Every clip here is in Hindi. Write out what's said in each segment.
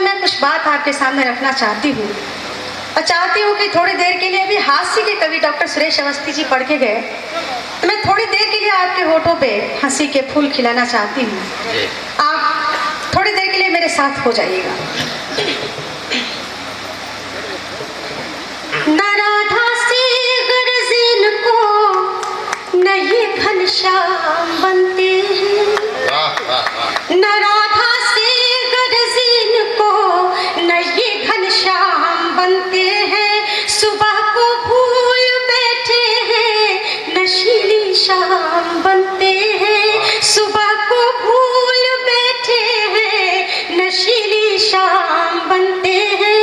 मैं कुछ बात आपके सामने रखना चाहती हूँ और चाहती हूँ कि थोड़ी देर के लिए अभी हास्य के कवि डॉक्टर सुरेश अवस्थी जी पढ़ के गए, तो मैं थोड़ी देर के लिए आपके होठों पे हंसी के फूल खिलाना चाहती हूँ। आप थोड़ी देर के लिए मेरे साथ हो जाइएगा। न राधा से गरज़ को न ये घनश्याम बनते हैं, न राधा से गरज़ को न ये घनश्याम बनते हैं। सुबह को भूल बैठे हैं नशीली शाम बनते हैं, सुबह को भूल बैठे हैं नशीली शाम बनते हैं।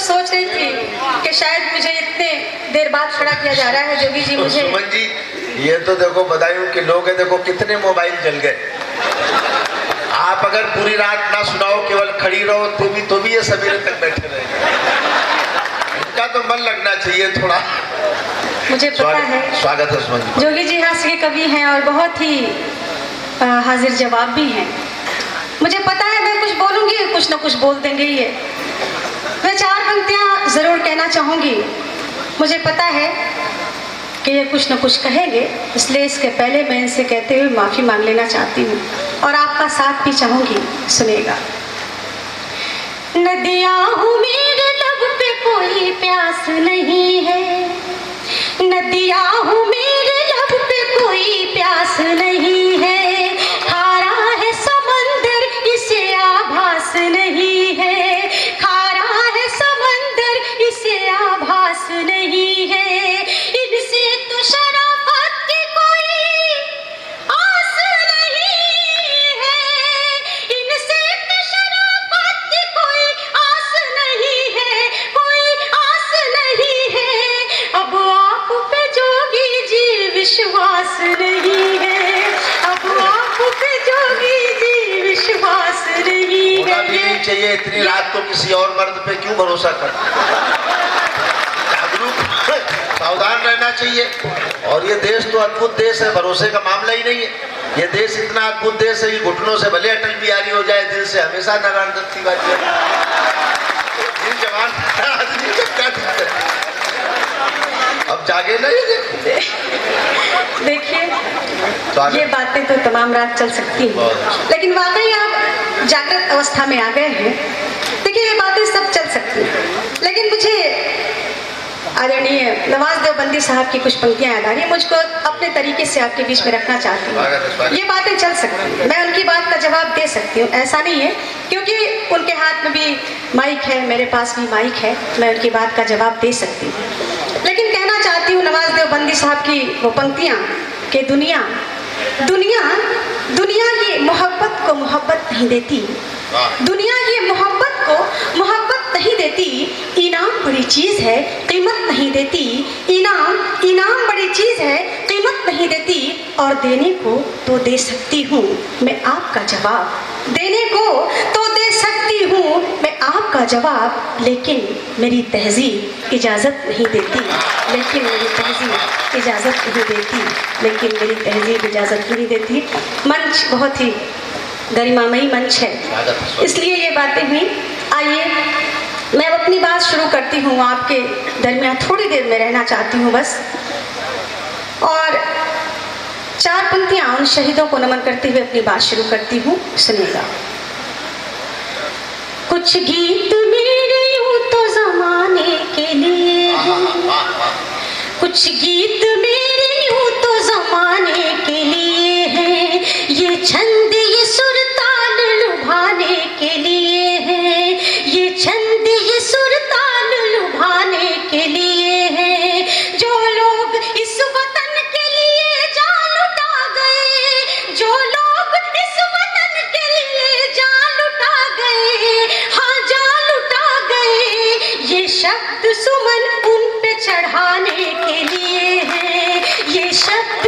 सोच रही थी कि शायद मुझे इतने देर बाद खड़ा किया जा रहा है जोगी जी मुझे। सुमन जी ये तो देखो बधाइयों के लोग हैं, देखो कितने मोबाइल जल गए। आप अगर पूरी रात ना सुनाओ केवल खड़ी रहो तो भी ये सवेरे तक बैठे रहे। इनका तो मन लगना चाहिए थोड़ा। मुझे पता है। स्वागत है सुमन जी। जोगी जी हास्य के कवि हैं और बहुत ही हाजिर जवाब भी हैं। मुझे पता है मैं कुछ बोलूंगी कुछ ना कुछ बोल देंगे ये। मैं 4 पंक्तियां जरूर कहना चाहूंगी। मुझे पता है कि ये कुछ न कुछ कहेंगे, इसलिए इसके पहले मैं इनसे कहते हुए माफ़ी मांग लेना चाहती हूँ और आपका साथ भी चाहूंगी। सुनेगा। नदियाँ हूँ मेरे लब पे कोई प्यास नहीं है, नदियाँ हूँ मेरे लब पे कोई प्यास नहीं है। खारा है समंदर इसे आभास नहीं है, आभास नहीं है। इनसे तो शराफत की कोई आस नहीं है, इनसे तो शराफत की कोई आस नहीं है, कोई आस नहीं है। अब आप पे जोगी जी विश्वास नहीं है, अब आप पे जोगी जी विश्वास नहीं है। होना भी नहीं चाहिए। इतनी रात को किसी और मर्द पे क्यों भरोसा कर। सावधान रहना चाहिए। और ये देश तो अद्भुत देश है, भरोसे का मामला ही नहीं है। ये देश इतना अद्भुत देश है कि घुटनों से भले अटल बिहारी हो जाए, दिल से हमेशा नारायण दत्त की बात है। जवान आदमी को क्या दिक्कत है? अब जागे ना ये देखिए ये बातें तो तमाम रात चल सकती हैं, लेकिन वाकई आप जागृत अवस्था में आ गए हैं। देखिए ये बातें सब चल सकती हैं, लेकिन मुझे आदरणीय नवाज देवबंदी साहब की कुछ पंक्तियां याद आ रही है। मुझको अपने तरीके से आपके बीच में रखना चाहती हूँ। ये बातें चल सकती हैं, मैं उनकी बात का जवाब दे सकती हूँ, ऐसा नहीं है, क्योंकि उनके हाथ में भी माइक है, मेरे पास भी माइक है, मैं उनकी बात का जवाब दे सकती हूँ। लेकिन कहना चाहती हूँ नवाज देवबंदी साहब की वो पंक्तियाँ कि दुनिया दुनिया दुनिया की मोहब्बत को मोहब्बत नहीं देती, दुनिया की मोहब्बत को मोहब्बत नहीं देती। इनाम बड़ी चीज़ है कीमत नहीं देती, इनाम बड़ी चीज़ है कीमत नहीं देती। और देने को तो दे सकती हूँ मैं आपका जवाब, देने को तो दे सकती हूँ मैं आपका जवाब, लेकिन मेरी तहजीब इजाज़त नहीं देती, लेकिन मेरी तहजीब इजाज़त नहीं देती, लेकिन मेरी तहजीब इजाज़त नहीं देती। मंच बहुत ही गरिमामयी मंच है, इसलिए ये बातें हुई। आइए मैं अपनी बात शुरू करती हूँ। आपके दरमियान थोड़ी देर में रहना चाहती हूँ बस, और 4 पंक्तियाँ उन शहीदों को नमन करते हुए अपनी बात शुरू करती हूँ। सुनिएगा। कुछ गीत मेरे यूं तो जमाने के लिए हैं, कुछ गीत मेरे यूं तो जमाने के लिए हैं, ये छंद ये सुर ताल लुभाने के लिए हैं, ये छंद ये सुर ताल लुभाने के लिए हैं। जो लोग इस वतन के लिए जान लुटा गए, जो लोग इस वतन के लिए जान लुटा गए, हाँ जान लुटा गए, ये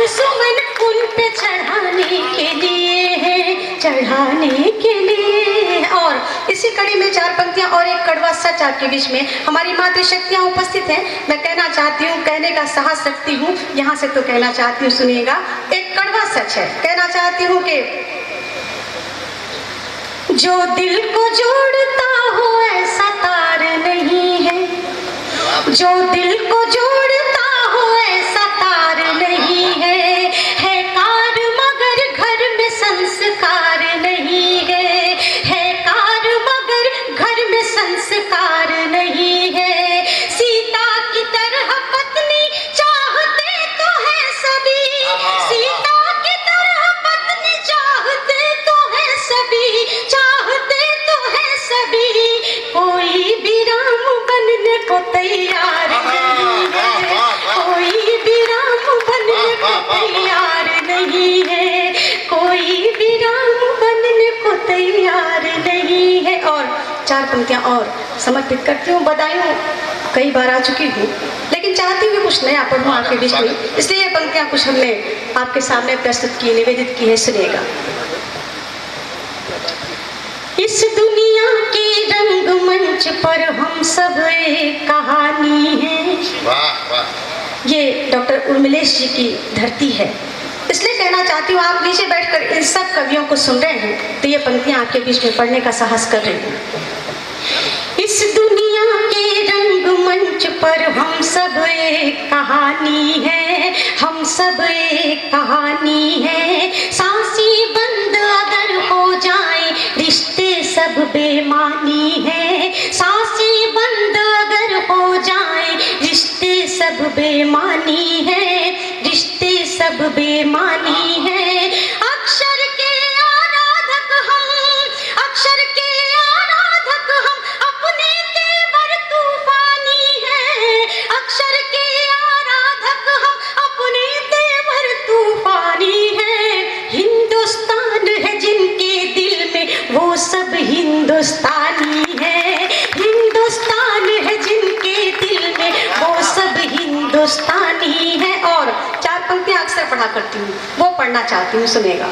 सुमन उन पे चढ़ाने के लिए है, चढ़ाने के लिए। और इसी कड़ी में 4 पंक्तियां और एक कड़वा सच आपके बीच में। हमारी मातृशक्तियां उपस्थित हैं, मैं कहना चाहती हूँ, कहने का साहस रखती हूँ, यहाँ से तो कहना चाहती हूँ, सुनिएगा। एक कड़वा सच है, कहना चाहती हूँ कि जो दिल को जोड़ता हो ऐसा तार नहीं है, जो दिल को जोड़ता हो ऐसा तार नहीं है कार मगर घर में संस्कार नहीं है कार मगर घर में संस्कार नहीं है। सीता की तरह पत्नी चाहते तो है सभी, सीता की तरह पत्नी चाहते तो है सभी, चाहते तो है सभी, कोई भी राम बनने को तैयार नहीं है, कोई भी राम बनने को तैयार नहीं है, कोई भी राम बनने को तैयार नहीं है। और 4 पंक्तियां और समर्पित करती हूँ। बधाइयों कई बार आ चुकी हूँ, लेकिन चाहती हूँ कुछ नया पढ़ूँ आपके बीच में, इसलिए ये पंक्तियां कुछ हमने आपके सामने प्रस्तुत की, निवेदित की है, सुनिएगा। इस दुनिया के रंगमंच पर हम सब एक कहानी है। वाह वाह। ये डॉक्टर उर्मिलेश जी की धरती है, इसलिए कहना चाहती हूँ, आप नीचे बैठकर इन सब कवियों को सुन रहे हैं तो ये पंक्तियां आपके बीच में पढ़ने का साहस कर रही हूँ। इस दुनिया के रंगमंच पर हम सब एक कहानी है, हम सब एक कहानी है। सांसें बंद अगर हो जाए रिश्ते सब बेमानी है, सांसें बंद अगर हो जाए रिश्ते सब बेमानी है, रिश्ते सब बेमानी है। अक्षर के आराधक हम, अक्षर के आराधक हम, अपने तेवर तूफानी है, अक्षर के आराधक हम, अपने तेवर तूफानी है। हिंदुस्तान है जिनके दिल में वो सब हिंदुस्तानी है, हिंदुस्तान है जिनके दिल में वो सब हिंदुस्तानी है। और 4 पंक्तियां अक्सर पढ़ा करती हूँ, वो पढ़ना चाहती हूँ, सुनेगा।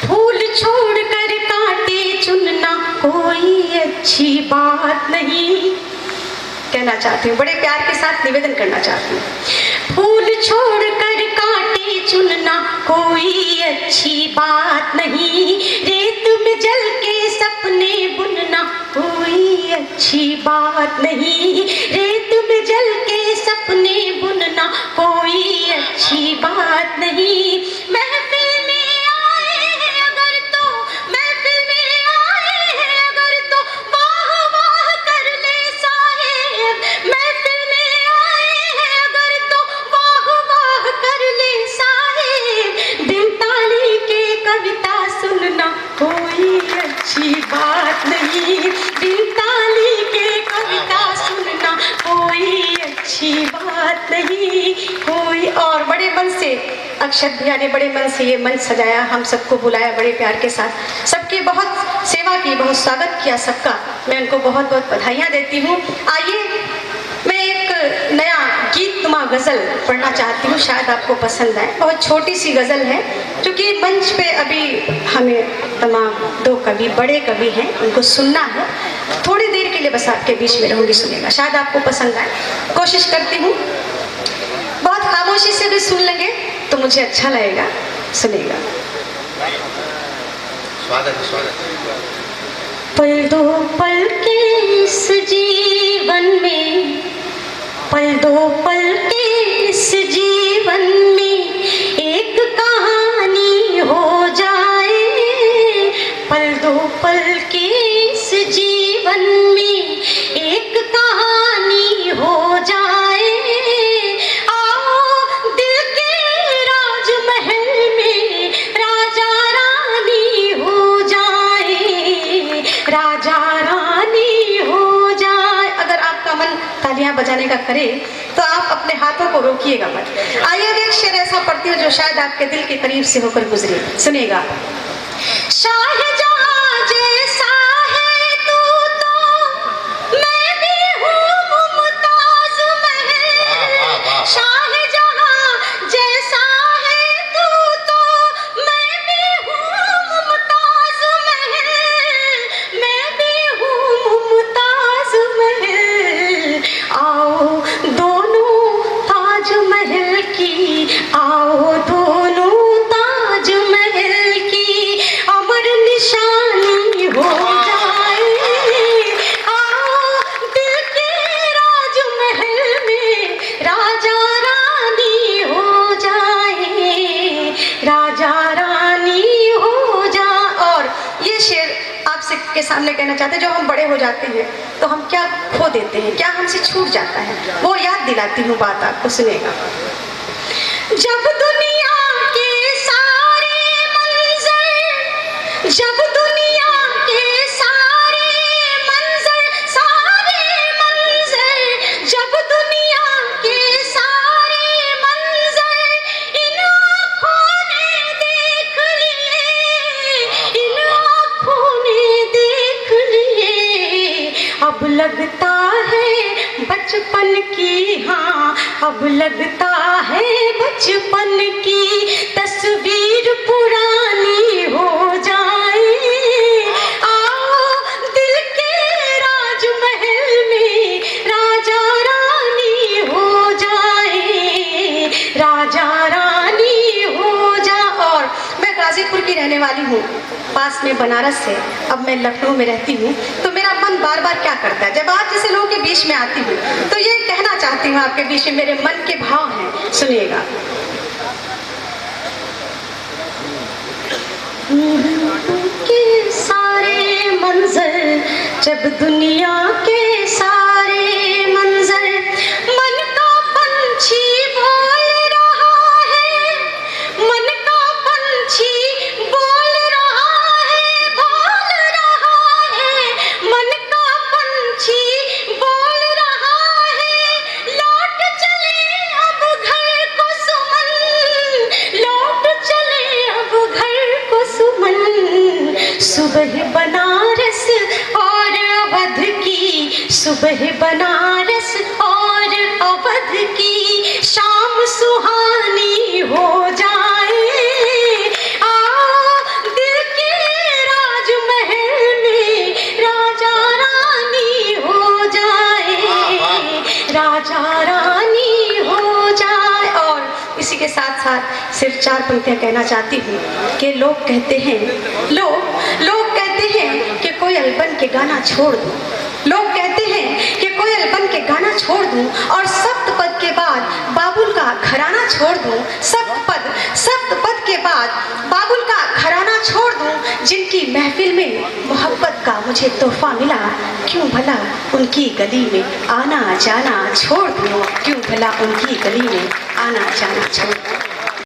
फूल छोड़कर कांटे चुनना कोई अच्छी बात नहीं, कहना चाहती हूँ, बड़े प्यार के साथ निवेदन करना चाहती हूँ। फूल छोड़कर कांटे चुनना कोई अच्छी बात नहीं, रेत में जल के सपने बुनना कोई अच्छी बात नहीं, रेत में जल के सपने बुनना कोई अच्छी बात नहीं। महफिल में आए हैं अगर तो, महफिल में आए हैं अगर तो वाह वाह कर ले साहेब, महफिल में आए हैं अगर तो वाह वाह कर ले साहेब। बिन ताली के कविता सुनना कोई अच्छी बात नहीं, बिन ताली के कविता सुनना कोई अच्छी बात नहीं, कोई। और बड़े मन से अक्षर भैया ने बड़े मन से ये मंच सजाया, हम सबको बुलाया बड़े प्यार के साथ, सबकी बहुत सेवा की, बहुत स्वागत किया सबका, मैं उनको बहुत बहुत बधाइयाँ देती हूँ। आइए मैं एक नया गीत नुमा गज़ल पढ़ना चाहती हूँ, शायद आपको पसंद आए। बहुत छोटी सी गज़ल है, क्योंकि मंच पे अभी हमें तमाम 2 कवि, बड़े कवि हैं, उनको सुनना है। थोड़ी देर के लिए बस आपके बीच में रहूँगी, सुनिएगा, शायद आपको पसंद आए, कोशिश करती हूँ। बहुत खामोशी से भी सुन लेंगे तो मुझे अच्छा लगेगा, सुनिएगा। स्वागत है, स्वागत है। पल दो पल के इस जीवन में, पल दो पल के इस जीवन में एक कहानी हो जाए, पल दो पल के इस जीवन में एक कहानी हो जाए। आओ दिल के राजमहल में राजा रानी हो जाए, राजा रानी हो जाए। अगर आपका मन तालियां बजाने का करे तो आप अपने हाथों को रोकिएगा मत। आइए एक शेर ऐसा पढ़ती हूँ जो शायद आपके दिल के करीब से होकर गुजरे, सुनिएगा। शाहजहां जैसा है तू तो मैं भी हूँ मुमताज महल, शाहजहां जैसा की, आओ दोनों ताजमहल की अमर निशानी हो जाए। आओ दिल के राजमहल में राजा रानी हो जाए, राजा रानी हो जा। और ये शेर आपसे के सामने कहना चाहते हैं, जो हम बड़े हो जाते हैं तो हम क्या खो देते हैं, क्या हमसे छूट जाता है, वो याद दिलाती हूँ बात आपको, सुनेगा। जब दुनिया के सारे मंजर, जब दुनिया के सारे मंजर, जब दुनिया के सारे मंजर इन आँखों ने देख लिए, इन आँखों ने देख लिए, अब लगता है बचपन की, हाँ अब लगता है बचपन की तस्वीर पुरानी हो जाए। आओ दिल के राजमहल में राजा रानी हो जाए, राजा रानी हो जा। और मैं गाजीपुर की रहने वाली हूँ, पास में बनारस है, अब मैं लखनऊ में रहती हूँ, तो मेरा मन बार बार क्या करता है, जब आप जैसे लोगों के बीच में आती हूँ तो ये कहना चाहती हूँ आपके बीच में मेरे मन के भाव हैं, सुनिएगा। के सारे मंजर, जब दुनिया के सारे मंजर, मन का पंछी बोल रहा है, मन का पंछी बोल रहा है, बोल रहा है, मन का पंछी बोल रहा है। लौट चले अब घर को सुमन, लौट चले अब घर को सुमन। सुबह बनारस और अवध की, सुबह बनारस और अवध की शाम सुहानी हो जाए। आओ दिल के राजमहल में राजा रानी हो जाए, राजा रानी हो जाए। और इसी के साथ साथ सिर्फ 4 पंक्तियां कहना चाहती हूँ कि लोग कहते हैं, लोग कहते हैं कि कोयल बन के गाना छोड़ दूं, लोग कहते हैं कि कोयल बन के गाना छोड़ दूं और सप्तपद के बाद बाबुल का घराना छोड़ दूं, सप्तपद के बाद बाबुल का घराना छोड़ दूं। जिनकी महफिल में मोहब्बत का मुझे तोहफा मिला, क्यों भला उनकी गली में आना जाना छोड़ दूं, क्यों भला उनकी गली में आना जाना छोड़ दूं।